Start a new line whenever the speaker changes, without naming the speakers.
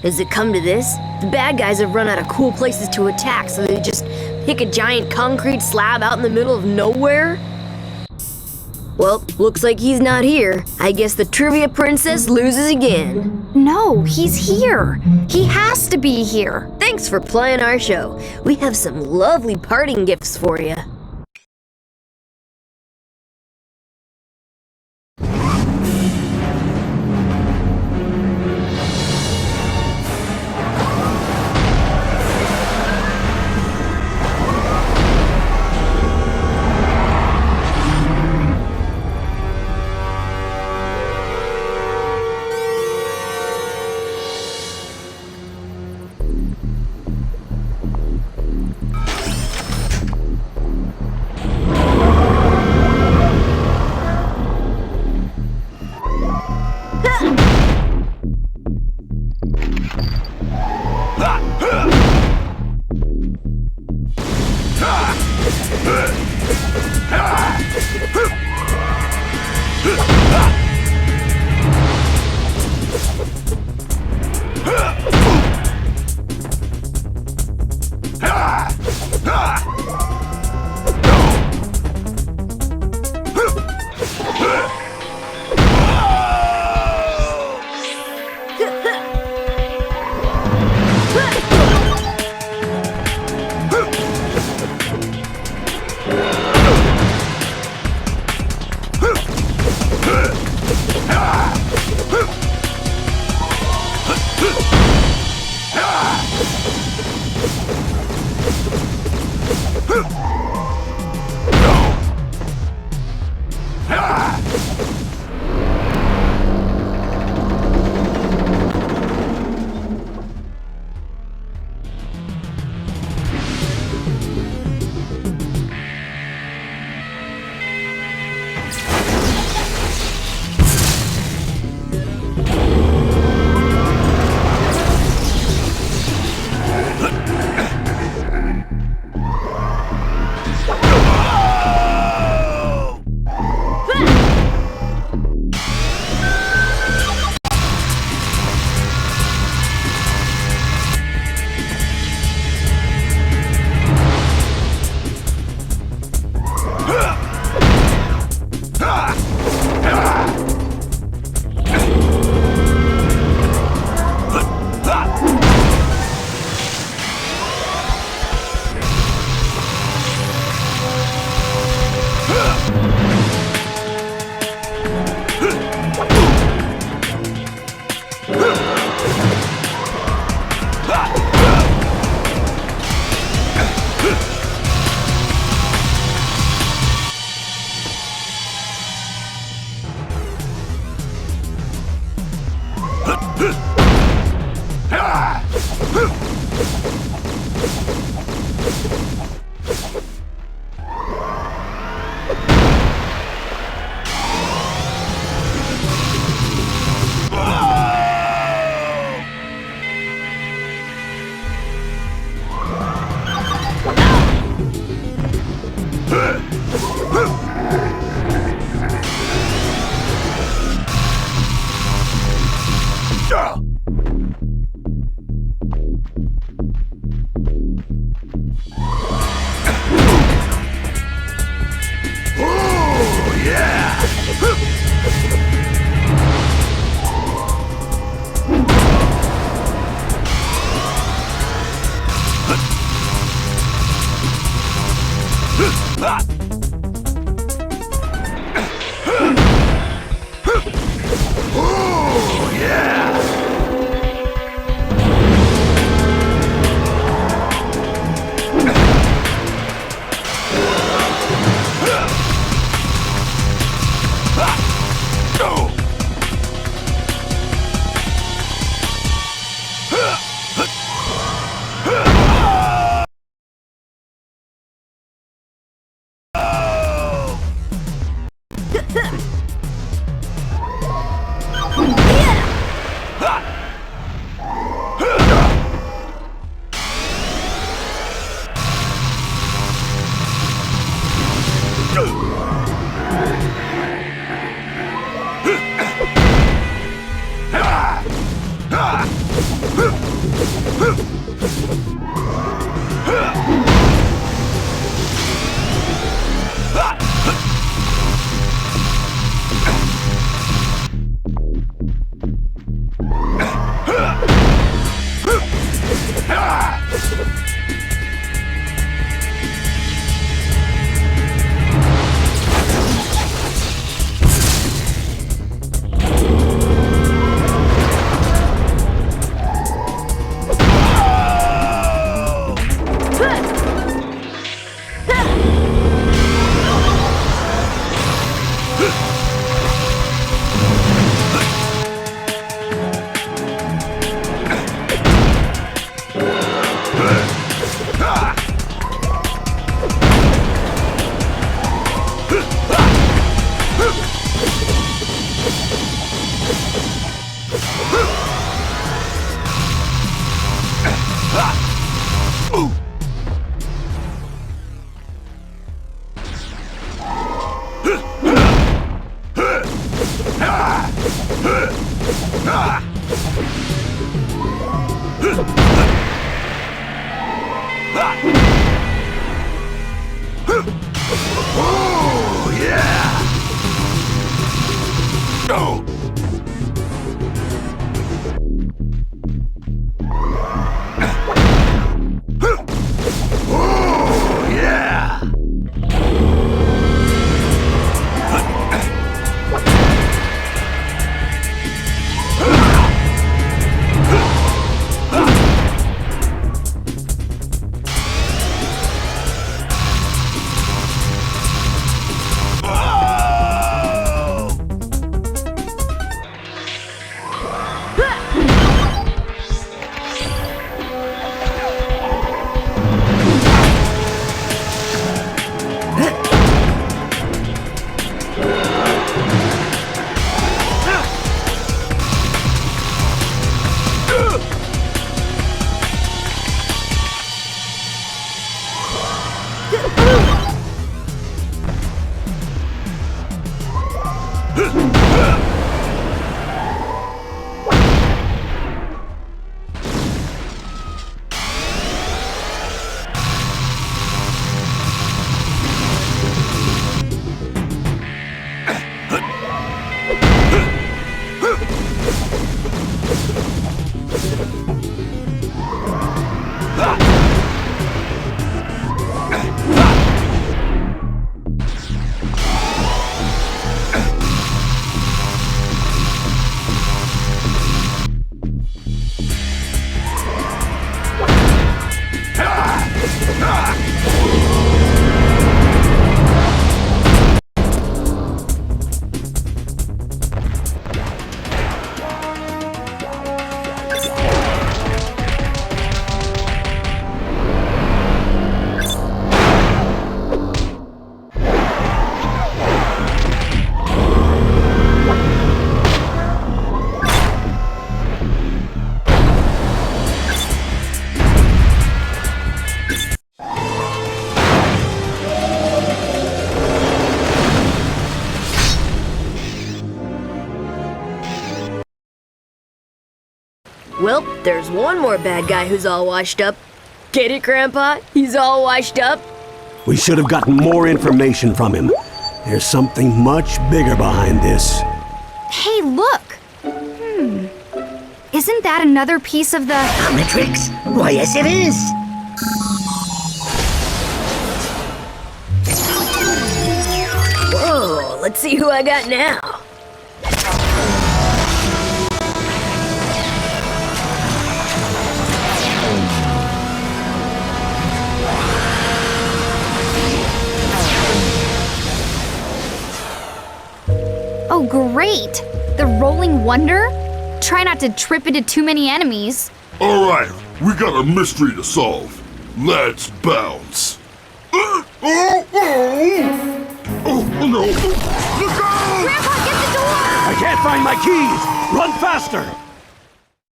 Has it come to this? The bad guys have run out of cool places to attack, so they just pick a giant concrete slab out in the middle of nowhere? Well, looks like he's not here. I guess the trivia princess loses again.
No, he's here. He has to be here.
Thanks for playing our show. We have some lovely parting gifts for you.
Oh, yeah! No! Oh, yeah!
Well, there's one more bad guy who's all washed up. Get it, Grandpa? He's all washed up?
We should have gotten more information from him. There's something much bigger behind this.
Hey, look! Isn't that another piece of the...
Omnitrix? Why, yes it is!
Whoa, let's see who I got now.
Oh, great! The Rolling Wonder? Try not to trip into too many enemies.
Alright, we got a mystery to solve. Let's bounce. Oh no! Look out!
Grandpa, get the door!
I can't find my keys! Run faster!